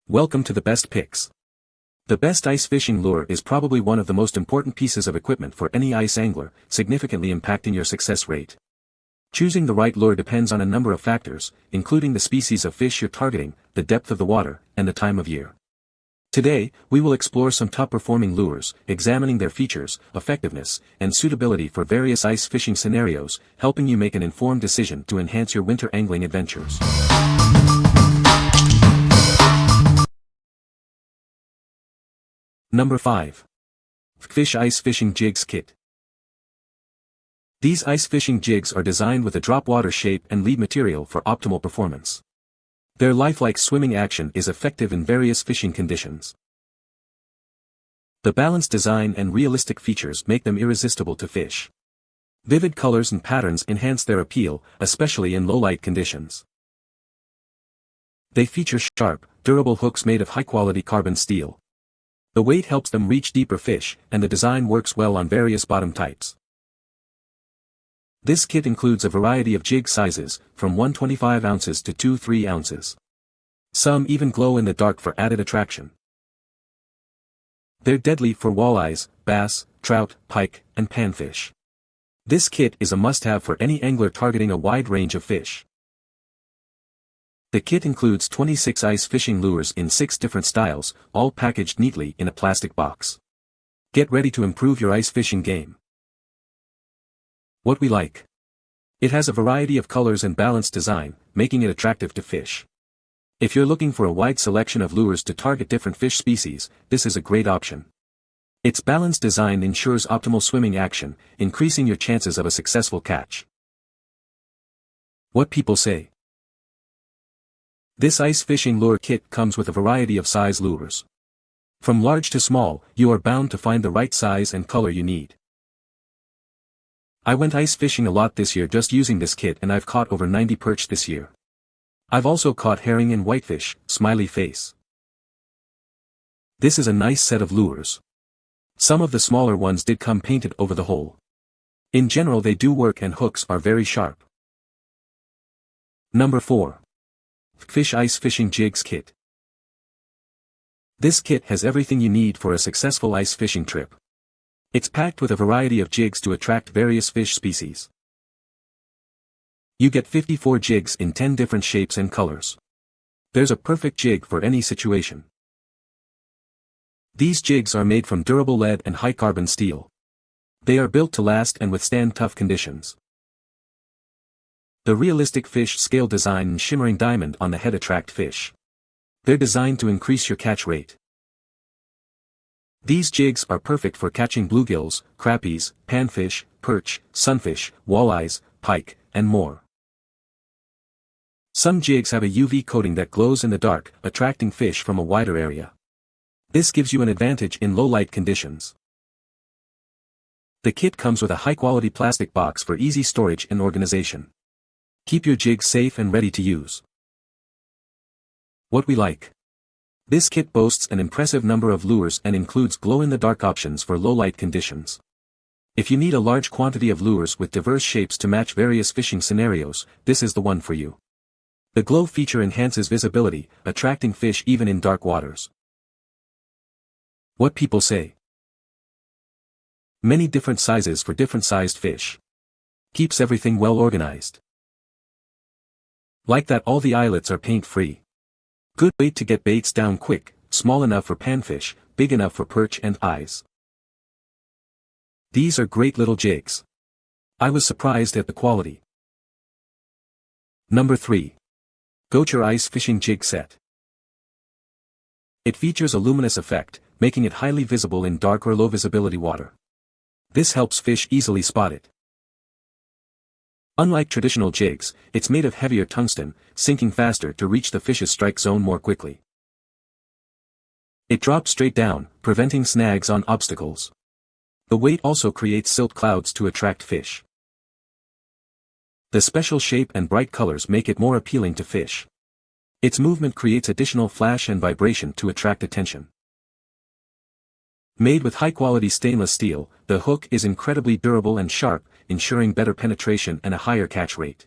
Welcome to the Best Picks. The best ice fishing lure is probably one of the most important pieces of equipment for any ice angler, significantly impacting your success rate. Choosing the right lure depends on a number of factors, including the species of fish you're targeting, the depth of the water, and the time of year. Today, we will explore some top-performing lures, examining their features, effectiveness, and suitability for various ice fishing scenarios, helping you make an informed decision to enhance your winter angling adventures. Number 5. THKFISH Ice Fishing Jigs Kit. These ice fishing jigs are designed with a drop water shape and lead material for optimal performance. Their lifelike swimming action is effective in various fishing conditions. The balanced design and realistic features make them irresistible to fish. Vivid colors and patterns enhance their appeal, especially in low-light conditions. They feature sharp, durable hooks made of high-quality carbon steel. The weight helps them reach deeper fish, and the design works well on various bottom types. This kit includes a variety of jig sizes, from 125 ounces to 2-3 ounces. Some even glow in the dark for added attraction. They're deadly for walleyes, bass, trout, pike, and panfish. This kit is a must-have for any angler targeting a wide range of fish. The kit includes 26 ice fishing lures in 6 different styles, all packaged neatly in a plastic box. Get ready to improve your ice fishing game. What we like. It has a variety of colors and balanced design, making it attractive to fish. If you're looking for a wide selection of lures to target different fish species, this is a great option. Its balanced design ensures optimal swimming action, increasing your chances of a successful catch. What people say. This ice fishing lure kit comes with a variety of size lures. From large to small, you are bound to find the right size and color you need. I went ice fishing a lot this year just using this kit, and I've caught over 90 perch this year. I've also caught herring and whitefish, smiley face. This is a nice set of lures. Some of the smaller ones did come painted over the hole. In general they do work and hooks are very sharp. Number 4. THKFISH Ice Fishing Jigs Kit. This kit has everything you need for a successful ice fishing trip. It's packed with a variety of jigs to attract various fish species. You get 54 jigs in 10 different shapes and colors. There's a perfect jig for any situation. These jigs are made from durable lead and high carbon steel. They are built to last and withstand tough conditions. The realistic fish scale design and shimmering diamond on the head attract fish. They're designed to increase your catch rate. These jigs are perfect for catching bluegills, crappies, panfish, perch, sunfish, walleyes, pike, and more. Some jigs have a UV coating that glows in the dark, attracting fish from a wider area. This gives you an advantage in low-light conditions. The kit comes with a high-quality plastic box for easy storage and organization. Keep your jigs safe and ready to use. What we like. This kit boasts an impressive number of lures and includes glow-in-the-dark options for low-light conditions. If you need a large quantity of lures with diverse shapes to match various fishing scenarios, this is the one for you. The glow feature enhances visibility, attracting fish even in dark waters. What people say. Many different sizes for different sized fish. Keeps everything well organized. Like that all the eyelets are paint-free. Good weight to get baits down quick, small enough for panfish, big enough for perch and eyes. These are great little jigs. I was surprised at the quality. Number 3. Goture Ice Fishing Jig Set. It features a luminous effect, making it highly visible in dark or low visibility water. This helps fish easily spot it. Unlike traditional jigs, it's made of heavier tungsten, sinking faster to reach the fish's strike zone more quickly. It drops straight down, preventing snags on obstacles. The weight also creates silt clouds to attract fish. The special shape and bright colors make it more appealing to fish. Its movement creates additional flash and vibration to attract attention. Made with high-quality stainless steel, the hook is incredibly durable and sharp, ensuring better penetration and a higher catch rate.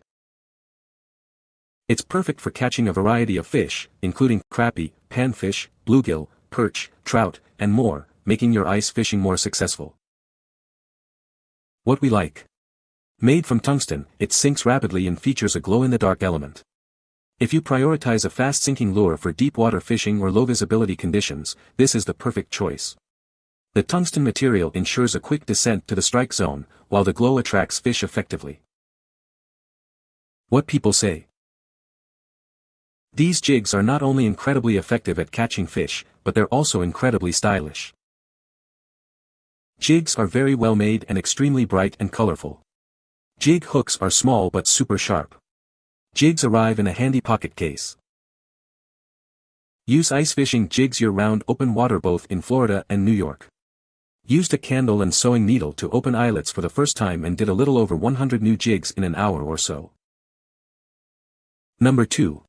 It's perfect for catching a variety of fish, including crappie, panfish, bluegill, perch, trout, and more, making your ice fishing more successful. What we like. Made from tungsten, it sinks rapidly and features a glow-in-the-dark element. If you prioritize a fast-sinking lure for deep water fishing or low-visibility conditions, this is the perfect choice. The tungsten material ensures a quick descent to the strike zone, while the glow attracts fish effectively. What people say. These jigs are not only incredibly effective at catching fish, but they're also incredibly stylish. Jigs are very well made and extremely bright and colorful. Jig hooks are small but super sharp. Jigs arrive in a handy pocket case. Use ice fishing jigs year-round open water both in Florida and New York. Used a candle and sewing needle to open eyelets for the first time and did a little over 100 new jigs in an hour or so. Number 2.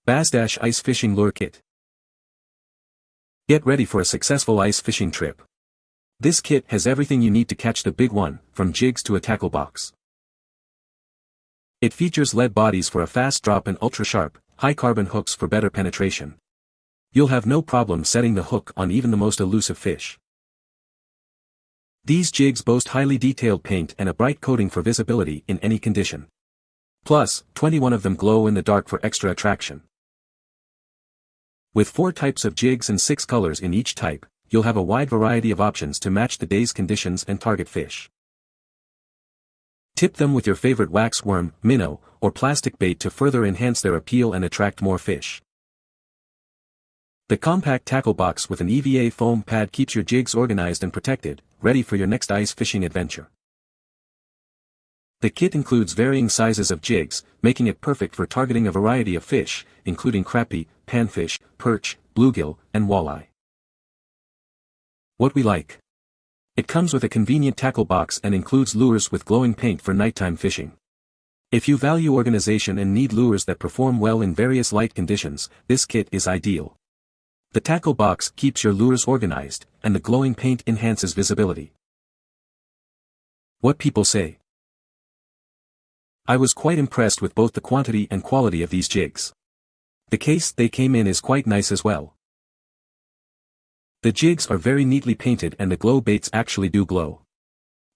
BASSDASH Ice Fishing Lure Kit. Get ready for a successful ice fishing trip. This kit has everything you need to catch the big one, from jigs to a tackle box. It features lead bodies for a fast drop and ultra-sharp, high-carbon hooks for better penetration. You'll have no problem setting the hook on even the most elusive fish. These jigs boast highly detailed paint and a bright coating for visibility in any condition. Plus, 21 of them glow in the dark for extra attraction. With 4 types of jigs and 6 colors in each type, you'll have a wide variety of options to match the day's conditions and target fish. Tip them with your favorite wax worm, minnow, or plastic bait to further enhance their appeal and attract more fish. The compact tackle box with an EVA foam pad keeps your jigs organized and protected, ready for your next ice fishing adventure. The kit includes varying sizes of jigs, making it perfect for targeting a variety of fish, including crappie, panfish, perch, bluegill, and walleye. What we like. It comes with a convenient tackle box and includes lures with glowing paint for nighttime fishing. If you value organization and need lures that perform well in various light conditions, this kit is ideal. The tackle box keeps your lures organized, and the glowing paint enhances visibility. What people say. I was quite impressed with both the quantity and quality of these jigs. The case they came in is quite nice as well. The jigs are very neatly painted and the glow baits actually do glow.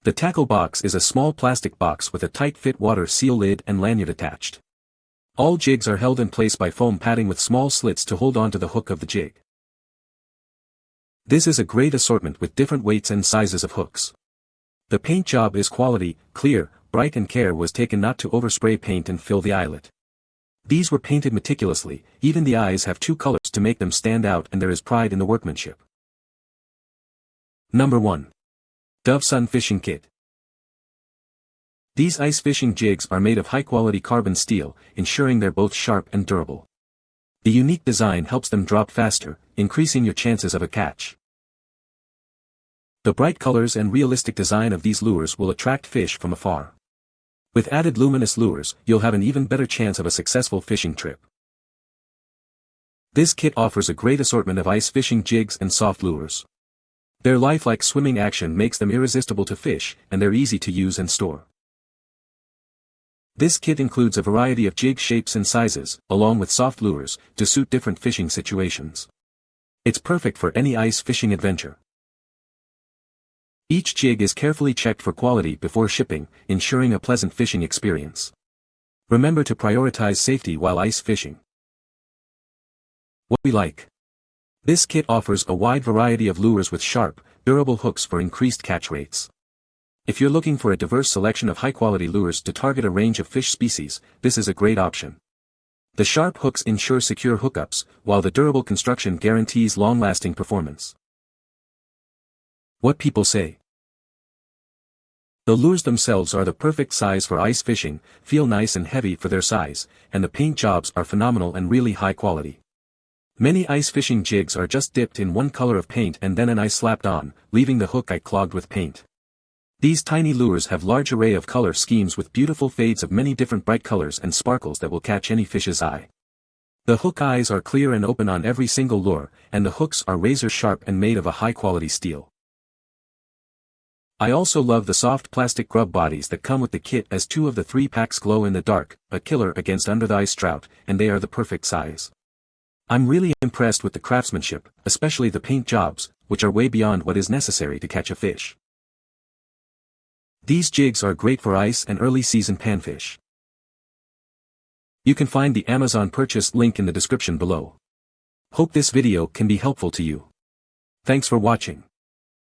The tackle box is a small plastic box with a tight-fit water seal lid and lanyard attached. All jigs are held in place by foam padding with small slits to hold onto the hook of the jig. This is a great assortment with different weights and sizes of hooks. The paint job is quality, clear, bright, and care was taken not to overspray paint and fill the eyelet. These were painted meticulously, even the eyes have 2 colors to make them stand out, and there is pride in the workmanship. Number 1. Dovesun Fishing Kit. These ice fishing jigs are made of high-quality carbon steel, ensuring they're both sharp and durable. The unique design helps them drop faster, increasing your chances of a catch. The bright colors and realistic design of these lures will attract fish from afar. With added luminous lures, you'll have an even better chance of a successful fishing trip. This kit offers a great assortment of ice fishing jigs and soft lures. Their lifelike swimming action makes them irresistible to fish, and they're easy to use and store. This kit includes a variety of jig shapes and sizes, along with soft lures, to suit different fishing situations. It's perfect for any ice fishing adventure. Each jig is carefully checked for quality before shipping, ensuring a pleasant fishing experience. Remember to prioritize safety while ice fishing. What we like. This kit offers a wide variety of lures with sharp, durable hooks for increased catch rates. If you're looking for a diverse selection of high-quality lures to target a range of fish species, this is a great option. The sharp hooks ensure secure hookups, while the durable construction guarantees long-lasting performance. What people say. The lures themselves are the perfect size for ice fishing, feel nice and heavy for their size, and the paint jobs are phenomenal and really high quality. Many ice fishing jigs are just dipped in one color of paint and then an eye slapped on, leaving the hook eye clogged with paint. These tiny lures have large array of color schemes with beautiful fades of many different bright colors and sparkles that will catch any fish's eye. The hook eyes are clear and open on every single lure, and the hooks are razor sharp and made of a high quality steel. I also love the soft plastic grub bodies that come with the kit, as 2 of the 3 packs glow in the dark, a killer against under-the-ice trout, and they are the perfect size. I'm really impressed with the craftsmanship, especially the paint jobs, which are way beyond what is necessary to catch a fish. These jigs are great for ice and early season panfish. You can find the Amazon purchase link in the description below. Hope this video can be helpful to you. Thanks for watching.